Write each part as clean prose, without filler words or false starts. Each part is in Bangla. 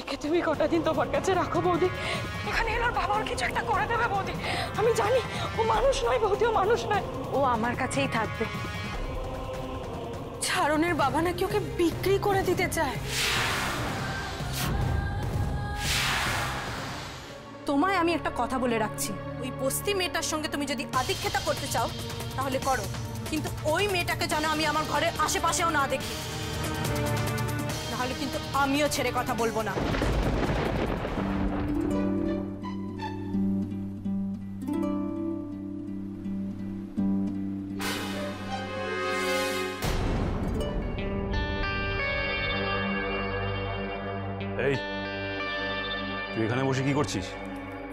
মেয়েকে তুমি কটা দিন তোমার কাছে রাখো বৌদি। এখানে এলার বাবার কিছু একটা করে দেবে বৌদি। আমি জানি ও মানুষ নয় বৌদি, ও মানুষ নয়। ও আমার কাছেই থাকবে। ছাড়নের বাবা নাকি ওকে বিক্রি করে দিতে চায়। তোমায় আমি একটা কথা বলে রাখছি, ওই বস্তি মেয়েটার সঙ্গে তুমি যদি আদিক্ষেতা করতে চাও তাহলে করো, কিন্তু ওই মেয়েটাকে যেন আমি আমার ঘরের আশেপাশেও না দেখি, নাহলে কিন্তু আমিও ছেড়ে কথা বলবো না। এই তুই এখানে বসে কি করছিস?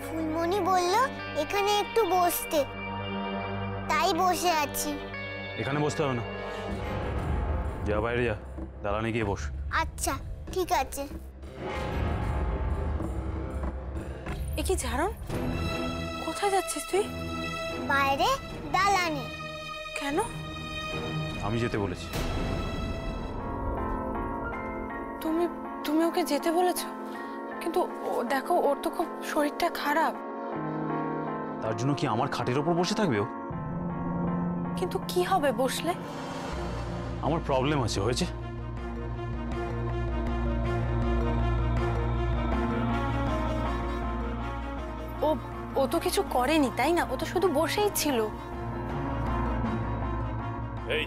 ফুলমণি বলল এখানে একটু বসতে, তাই বসে আছি। এখানে বসতে হবে না, যা বাইরে যা, দালানে গিয়ে বস। আচ্ছা ঠিক আছে। এ কি ঝাড়ন, কোথায় যাচ্ছিস তুই? বাইরে দালানে। কেন? আমি যেতে বলেছি। তুমি তুমি ওকে যেতে বলেছো, কিন্তু দেখো ওর তো খুব শরীরটা খারাপ। তার জন্য কি আমার খাটের ওপর বসে থাকবে ও? কিন্তু কি হবে বসলে? আমার প্রবলেম আছে, হয়েছে? ও ও তো কিছু করেনি তাই না, ও তো শুধু বসেই ছিল। এই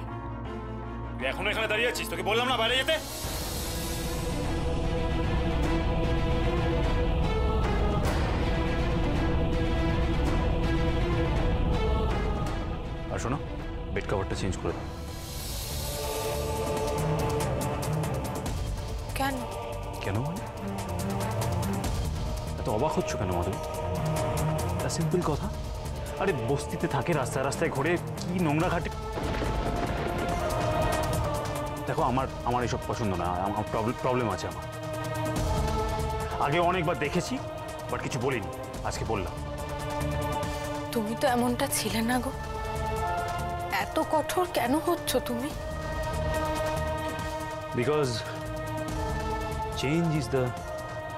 তুই এখনো এখানে দাঁড়িয়ে আছিস? তোকে বললাম না বাইরে যেতে। আর শোনো, বেড কভারটা চেঞ্জ করে দাও। কেন? কেন মানে? এত অবাক হচ্ছ কেন মাধব? এটা সিম্পল কথা। আরে বস্তিতে থাকে, রাস্তায় রাস্তায় ঘুরে, কি নোংরা ঘাটে। দেখো আমার এসব পছন্দ না, আমার প্রবলেম আছে। আমার আগে অনেকবার দেখেছি, বাট কিছু বলিনি, আজকে বললাম। তুমি তো এমনটা ছিলে না গো, এত কঠোর কেন হচ্ছ তুমি? Because change is the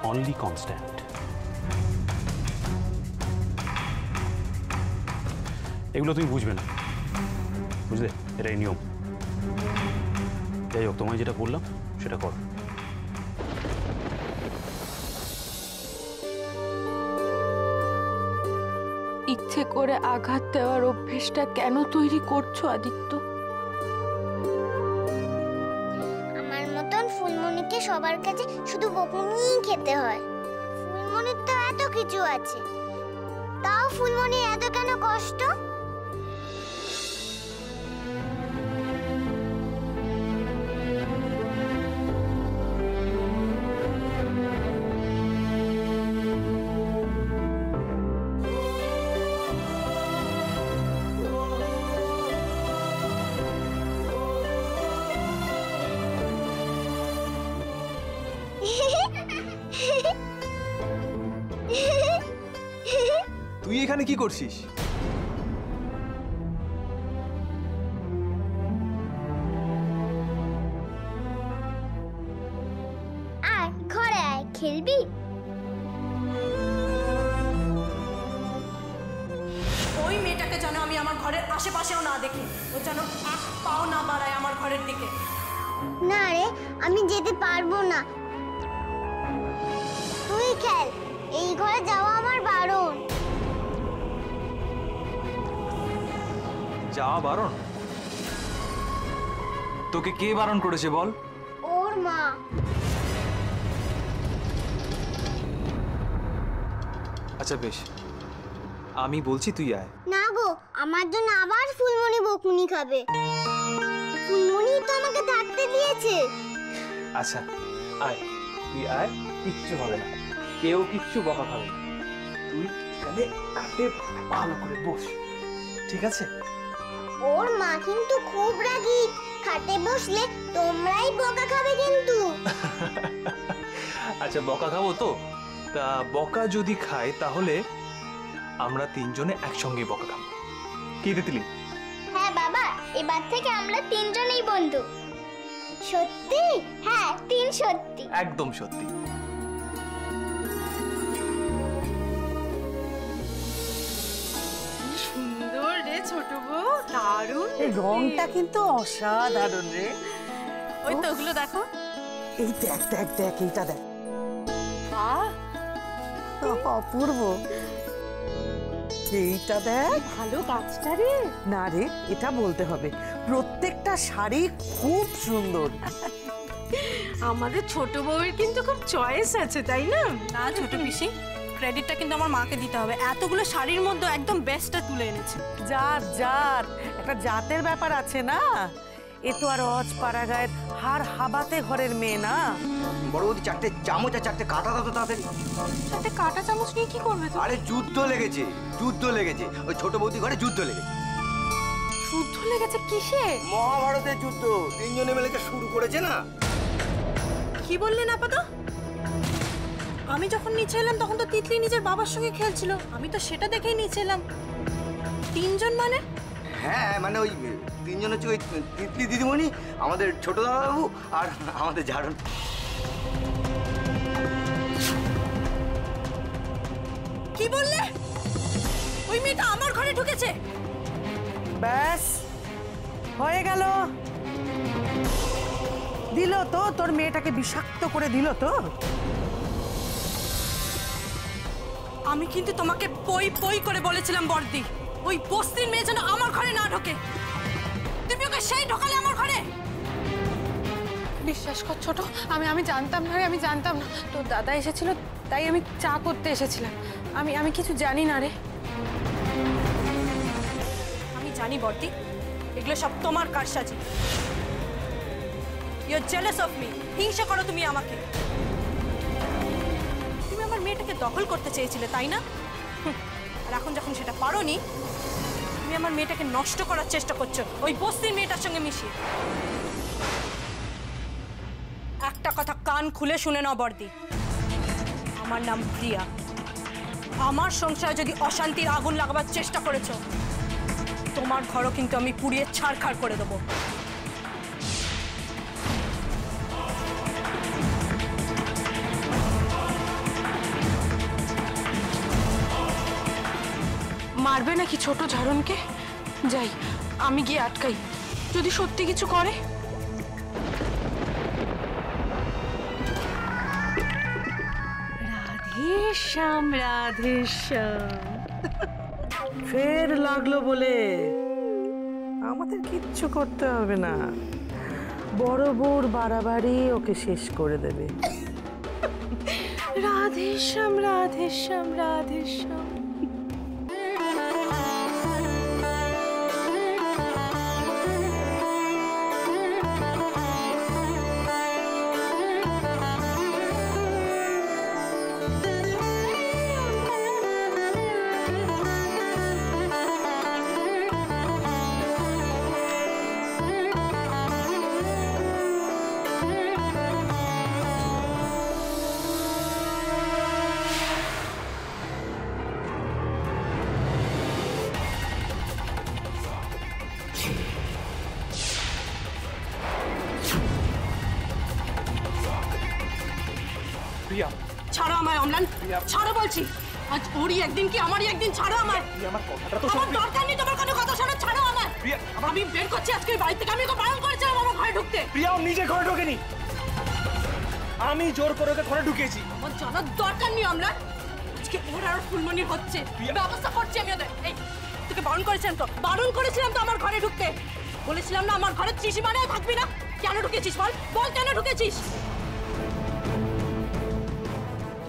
only constant. এগুলো তুমি বুঝবে না, বুঝলে? এটাই নিয়ম। যাই হোক, তোমায় যেটা বললাম সেটা করো। ইচ্ছে করে আঘাত দেওয়ার অভ্যেসটা কেন তৈরি করছো আদিত্য? আমার মতন ফুলমণিকে সবার কাছে শুধু বকুনিই খেতে হয়। ফুলমণির তো এত কিছু আছে, তাও ফুলমণির এত কেন কষ্ট? তুই এখানে কি করছিস? আয় ঘরে আয়, খেলবি? ওই মেয়েটাকে যেন আমি আমার ঘরের আশেপাশেও না দেখি, ও যেন এক পাও না বাড়ায় আমার ঘরের দিকে। না রে, আমি যেতে পারবো না। তুই খেল, এই ঘরে যাওয়া আমার বারণ। যাওয়া বারণ? তোকে কে বারণ করেছে বল? ওর মা। আচ্ছা বেশ, আমি বলছি তুই আয়। না গো, আমার জন্য আবার ফুলমণি বকুনি খাবে। ফুলমণি তো আমাকে থাকতে দিয়েছে। আচ্ছা আয়, তুই আয়, কিচ্ছু হবে না, কেউ কিচ্ছু বকা খাবে না। তুই এখানে খাটে ভালো করে বস, ঠিক আছে? ওর মা কিন্তু খুব রাগী, খাটে বসলে তোমরাই বকা খাবে কিন্তু। আচ্ছা বকা খাবো তো? তা বকা যদি খায় তাহলে আমরা তিনজনে একসঙ্গে বকা খাবো, কি তিতলি? হ্যাঁ বাবা, এবার থেকে আমরা তিনজনেই বন্ধু। সত্যি? হ্যাঁ, তিন সত্যি। একদম সত্যি। সুন্দর রে ছোট বউ, দারুণ। এই রংটা কিন্তু অসাধারণ রে। ওই তো ওগুলো দেখো। এই দেখ দেখ দেখ, এইটা দেখ, বাহ, অপূর্ব। এইটা দেখ, ভালো কাজটা রে। না রে, এটা বলতে হবে প্রত্যেকটা শাড়ি খুব সুন্দর। আমাদের ছোট বউয়ের কিন্তু খুব চয়েস আছে, তাই না? না ছোট পিসি, ক্রেডিটটা কিন্তু আমার মাকে দিতে হবে। এতগুলো শাড়ির মধ্যে একদম বেস্টটা তুলে এনেছে। জাত জাত, একটা জাতের ব্যাপার আছে না। এ তো আর অজ পাড়াগায়ের হার হাবাতে ঘরের মেয়ে না। বড় বৌদি, 4টে চামচ আর 4টে কাঁটা দাও তো তাড়াতাড়ি। সাথে কাঁটা চামচ নিয়ে কি করবে তুমি? আরে যুদ্ধ লেগেছে, যুদ্ধ লেগেছে, ওই ছোট বৌদি ঘরে যুদ্ধ লেগেছে। যুদ্ধ লেগেছে কিসে? মহাভারতের যুদ্ধ, 3 জনে মিলে যে শুরু করেছে না। কি বললেন আপাতত? আমি যখন নিচে এলাম তখন তো তিতলি নিজের বাবার সঙ্গে খেলছিল, আমি তো সেটা দেখেই নিচে এলাম। 3 জন মানে? হ্যাঁ, মানে ওই 3 জন হচ্ছে ওই তিতলি দিদিমণি, আমাদের ছোট দাদাবাবু আর আমাদের ঝাড়ন। কি বললে? ওই মেয়েটা আমার ঘরে ঢুকেছে? ব্যাস হয়ে গেল। দিল তো, তোর মেয়েটাকে বিষাক্ত করে দিল তো। আমি কিন্তু তোমাকে পই পই করে বলেছিলাম বর্দি, ওই বস্তির মেয়ে যেন আমার ঘরে না ঢোকে। তুমি ওকে সেই ঢোকালে আমার ঘরে। বিশ্বাস কর ছোট, আমি জানতাম না রে, আমি জানতাম না। তোর দাদা এসেছিল তাই আমি চা করতে এসেছিলাম। আমি কিছু জানি না রে। আমি জানি বর্দি, এগুলো সব তোমার কারসাজি। You are jealous of me. হিংসা করো তুমি আমাকে। তুমি আমার মেয়েটাকে দখল করতে চেয়েছিলে, তাই না? আর এখন যখন সেটা পারোনি, তুমি আমার মেয়েটাকে নষ্ট করার চেষ্টা করছো ওই বস্তির মেয়েটার সঙ্গে মিশিয়ে। একটা কথা কান খুলে শুনে নাও বর্দি, আমার নাম প্রিয়া। আমার সংসারে যদি অশান্তির আগুন লাগাবার চেষ্টা করেছো, তোমার ঘরও কিন্তু আমি পুড়িয়ে ছারখার করে দেবো। মারবে নাকি ছোট ঝাড়নকে? যাই, আমি গিয়ে আটকাই, যদি সত্যি কিছু করে। রাধেশ্যাম রাধেশ্যাম। ফের লাগলো বলে আমাদের কিচ্ছু করতে হবে না। বড় বউর বাড়াবাড়ি ওকে শেষ করে দেবে। রাধেশ্যাম রাধেশ্যাম রাধেশ্যাম। প্রিয়া, ছাড়ো আমায় অম্লান, ছাড়ো বলছি। আজ ওরই একদিন কি আমারই একদিন, ছাড়ো আমায়। আমার কথাটা তো আমার দরকার নেই তোমার কোনো কথা শোনো, ছাড়ো আমায়। প্রিয়া, আমি বের করছি আজকে বাড়ি থেকে। আমি ওকে বারণ করেছিলাম আমার ঘরে ঢুকতে। প্রিয়া ও নিজে ঘরে ঢোকেনি, আমি জোর করে ওকে ঘরে ঢুকিয়েছি। আমার জানার দরকার নেই অম্লান। আজকে ওর আর ফুলমণির হচ্ছে, ব্যবস্থা করছি আমি ওদের। এই তোকে বারণ করেছিলাম তো, বারণ করেছিলাম তো আমার ঘরে ঢুকতে। বলেছিলাম না আমার ঘরে ত্রিসীমানায় থাকবি না। কেন ঢুকেছিস বল, বল কেন ঢুকেছিস?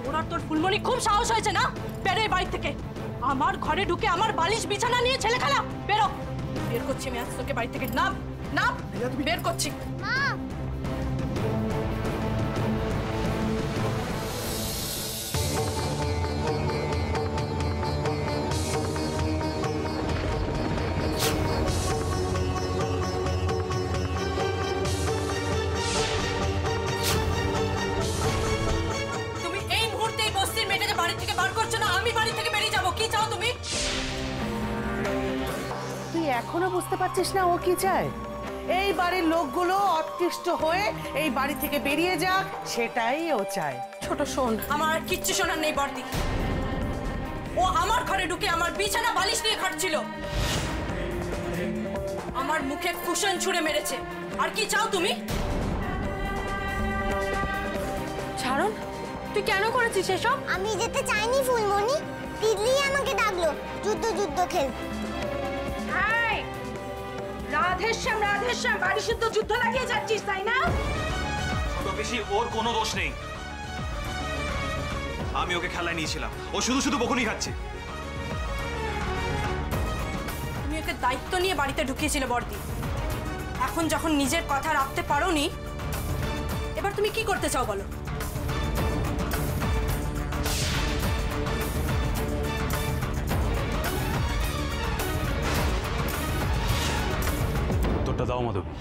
তোর আর তোর ফুলমণি খুব সাহস হয়েছে না? বেরো এই বাড়ি থেকে। আমার ঘরে ঢুকে আমার বালিশ বিছানা নিয়ে ছেলে খেলা। বেরো, বের করছি আমি আজ তোকে বাড়ি থেকে। নাম নাম, বের করছি। মা, তুমি এই মুহূর্তে এই বস্তির মেয়েটাকে বাড়ি থেকে বার করছো না, আমি বাড়ি থেকে বেরিয়ে যাবো। কি চাও তুমি? তুই এখনো বুঝতে পারছিস না ও কি চায়? এই বাড়ির লোকগুলো অতিষ্ঠ হয়ে এই বাড়ি থেকে বেরিয়ে যাক, সেটাই ও চায়। ছোট শোন, আমার আর কিচ্ছু শোনার নেই বর্দি। ও আমার ঘরে ঢুকে আমার বিছানা বালিশ নিয়ে খাটছিল, আমার মুখে কুশন ছুঁড়ে মেরেছে। আর কি চাও তুমি? ছাড়ুন, তুই কেন করেছিস এসব? আমি যেতে চাইনি ফুলমণি, তিতলি আমাকে ডাকলো যুদ্ধ যুদ্ধ খেলতে। রাধেশ্যাম রাধেশ্যাম, বাড়ি শুদ্ধ যুদ্ধ লাগিয়ে যাচ্ছিস তাই না? বেশি ওর কোনো দোষ নেই, আমি ওকে খেলায় নিয়েছিলাম, ও শুধু শুধু বকুনি খাচ্ছে। তুমি ওকে দায়িত্ব নিয়ে বাড়িতে ঢুকিয়েছিলে বর্দি, এখন যখন নিজের কথা রাখতে পারোনি, এবার তুমি কি করতে চাও বলো? উত্তরটা দাও মাধবী।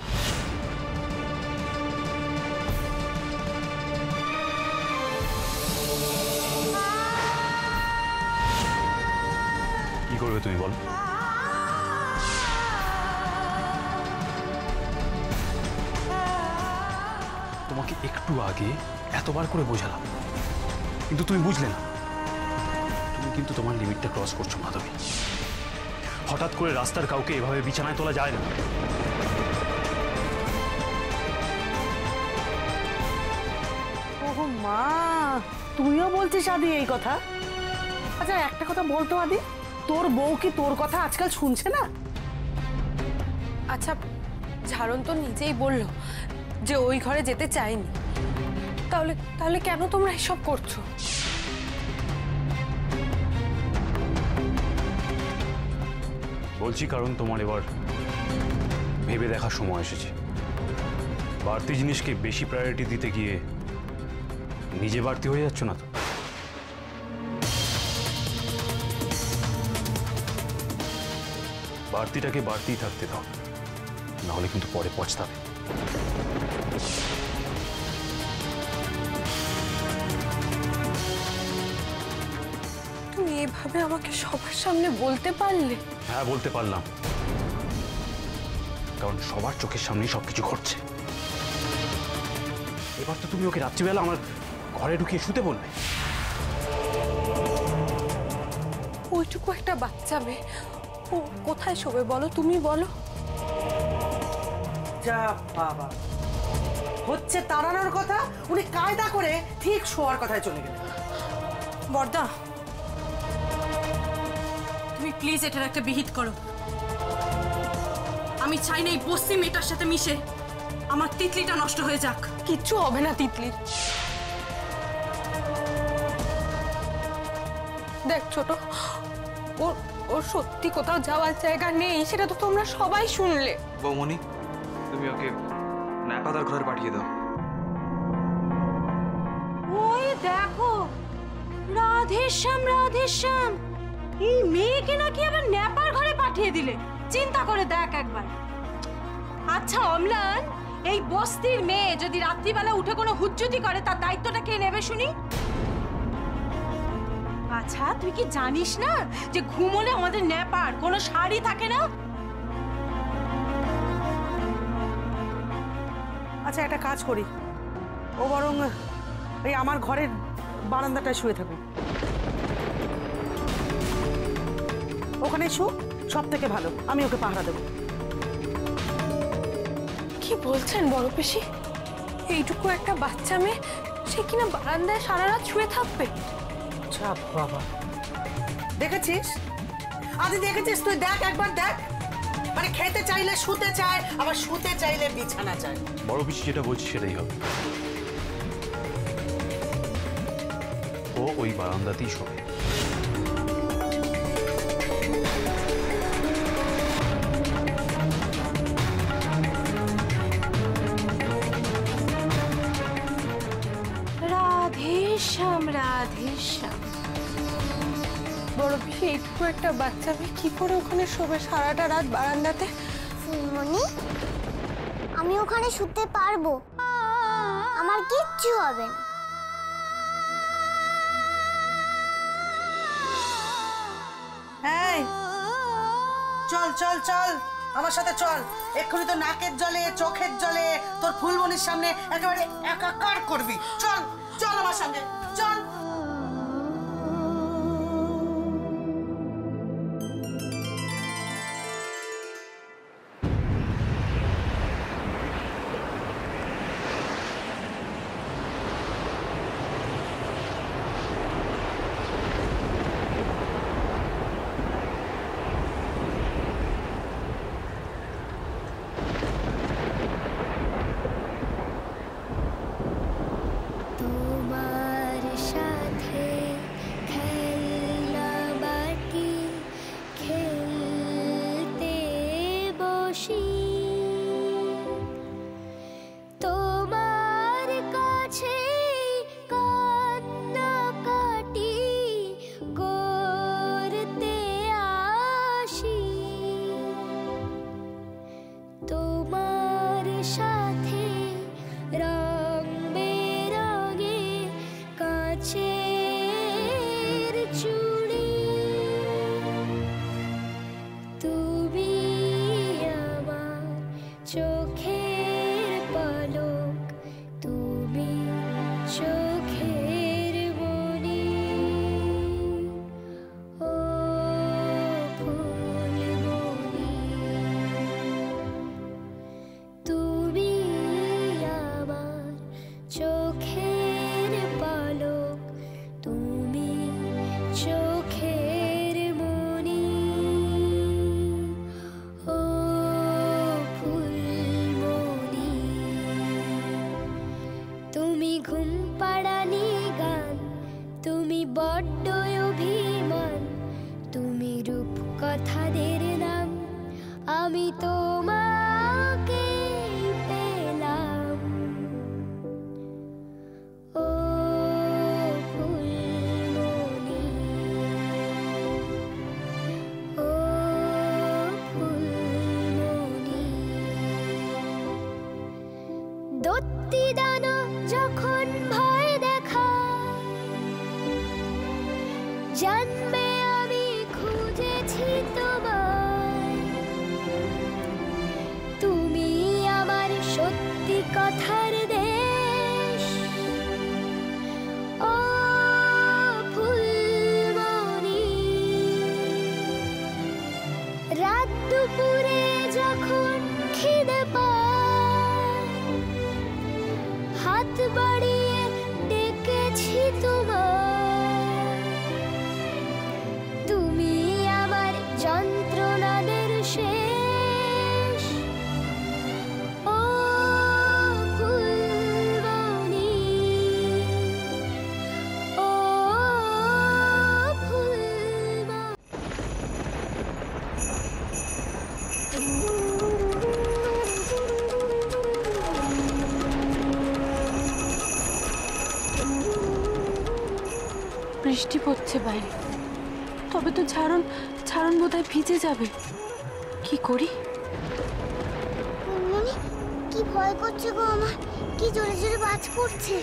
কি করবে তুমি বলো? তোমাকে একটু আগে এতবার করে বোঝালাম, কিন্তু তুমি বুঝলে না। তুমি কিন্তু তোমার লিমিটটা ক্রস করছো মাধবী। হঠাৎ করে রাস্তার কাউকে এভাবে বিছানায় তোলা যায় না। ও মা, তুইও বলছিস আদি এই কথা? আচ্ছা একটা কথা বলতো আদি, তোর বউ কি তোর কথা আজকাল শুনছে না? আচ্ছা, ঝাড়ন তো নিজেই বললো যে ওই ঘরে যেতে চায়নি, তাহলে তাহলে কেন তোমরা এসব করছো? বলছি কারণ তোমার এবার ভেবে দেখার সময় এসেছে। বাড়তি জিনিসকে বেশি প্রায়োরিটি দিতে গিয়ে নিজে বাড়তি হয়ে যাচ্ছ না তো? বাড়তিটাকে বাড়তিই থাকতে দাও, নাহলে কিন্তু পরে পছতাবে। তুমি এভাবে আমাকে সবার সামনে বলতে পারলে? হ্যাঁ বলতে পারলাম, কারণ সবার চোখের সামনেই সবকিছু ঘটছে। এবার তো তুমি ওকে রাত্রিবেলা আমার ঘরে ঢুকিয়ে শুতে বলবে। ওইটুকু একটা বাচ্চা মেয়ে, ও কোথায় শোবে বলো? তুমি বলো। যা বাবা, হচ্ছে তাড়ানোর কথা, উনি কায়দা করে ঠিক শোয়ার কথায় চলে গেলেন। বর্দা, তুমি প্লিজ এটার একটা বিহিত করো। আমি চাই না এই বস্তি মেয়েটার সাথে মিশে আমার তিতলিটা নষ্ট হয়ে যাক। কিচ্ছু হবে না তিতলির। দেখ ছোট, ওর ওর সত্যি কোথাও যাওয়ার জায়গা নেই, সেটা তো তোমরা সবাই শুনলে। বৌমনি, তুমি ওকে ন্যাপাদার ঘরে পাঠিয়ে দাও। ওই দেখো, রাধেশ্যাম রাধেশ্যাম, এই মেয়েকে নাকি আবার ন্যাপার ঘরে পাঠিয়ে দিলে। চিন্তা করে দেখ একবার। আচ্ছা অম্লান, এই বস্তির মেয়ে যদি রাত্রিবেলা উঠে কোনো হুজ্জুতি করে, তার দায়িত্বটা কে নেবে শুনি? আচ্ছা তুই কি জানিস না যে ঘুমোলে আমাদের ন্যাপার কোনো শাড়ি থাকে না? আচ্ছা একটা কাজ করি, ও বরং এই আমার ঘরের বারান্দাটায় শুয়ে থাকুক, ওখানে শু, সব থেকে ভালো। আমি ওকে পাহারা দেবো। কি বলছেন বড় পিসি? এইটুকু একটা বাচ্চা মেয়ে, সে কিনা বারান্দায় সারা রাত শুয়ে থাকবে? চাপ বাবা, দেখেছিস আদি, দেখেছিস তুই? দেখ একবার দেখ, মানে খেতে চাইলে শুতে চায়, আবার শুতে চাইলে বিছানা চায়। বড় পিসি যেটা বলছি সেটাই হবে। ও ওই বারান্দাতেই শোবে। রাধেশ্যাম রাধেশ্যাম, বড় পিসি এইটুকু একটা বাচ্চা মেয়ে কি করে ওখানে শোবে সারাটা রাত বারান্দাতে? ফুলমণি, আমি ওখানে শুতে পারবো, আমার কিচ্ছু হবে না। এই চল চল চল, আমার সাথে চল, এক্ষুনি তো নাকের জলে চোখের জলে তোর ফুলমণির সামনে একেবারে একাকার করবি। চল চল আমার সঙ্গে চল। আসি তোমার কাছে কান্নাকাটি করতে আসি তোমার সাথে রং বেরঙে কাচের চুড়ি তুমি আমার চোখের পলক তুমি চোখের মনি ও ফুলমণি তুমি আমার চোখের পলক তুমি চোখের মনি ও ফুলমণি তুমি ঘুম পাড়ানি গান তুমি বড্ড অভিমান তুমি রূপ কথাদের নাম আমি তোমাকে পেলাম ও ফুলমণি ও ফুলমণি দত্তি দানো যখন ভয় দেখা জন্মে আমি খুঁজেছি তোমায় তুমি আমার সত্যি কথার দেশ ও ফুলমণি রাত দুপুরে যখন খিদে পায় হাত বাড়িয়ে ডেকেছি তোমায় তুমি আমার যন্ত্রণাদের শেষ ও ফুলমণি ও ফুলমণি বৃষ্টি পড়ছে বাইরে, তবে তো ঝাড়ন ঝাড়ন বোধহয় ভিজে যাবে। কি করি? ফুলমণি কি ভয় করছে গো আমার, কি জোরে জোরে বাজ পড়ছে।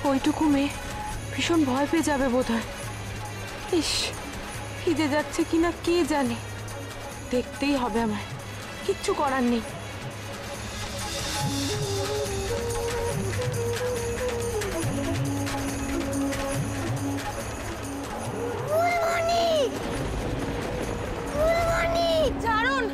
ওইটুকু মেয়ে ভীষণ ভয় পেয়ে যাবে বোধহয়। ইস, ভিজে যাচ্ছে কিনা কে জানে। দেখতেই হবে আমায়, কিচ্ছু করার নেই। ফুলমণি ফুলমণি ঝাড়ন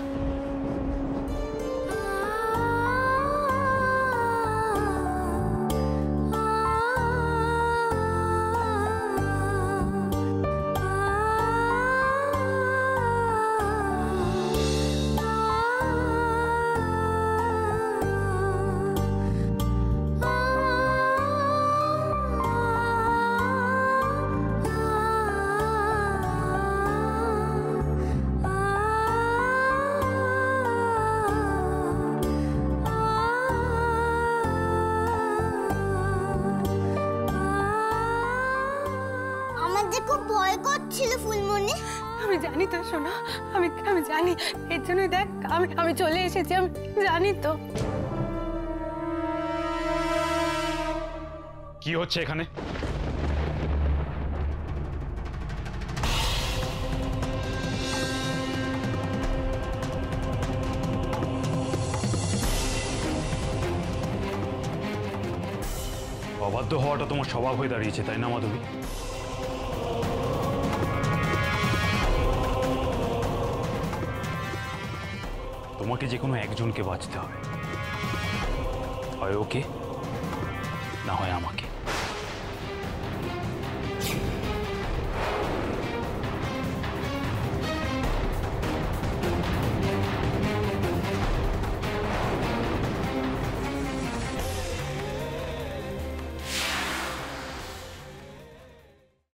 খুব ভয় করছিল ফুলমণি। আমি জানি তো শোনা, আমি জানি, এর জন্যই দেখ আমি চলে এসেছি। আমি জানি তো। কি হচ্ছে এখানে? অবাধ্য হওয়াটা তোমার স্বভাব হয়ে দাঁড়িয়েছে, তাই না মাধবী? তোমাকে যে কোনো একজনকে বাঁচতে হবে, হয় ওকে না হয় আমাকে।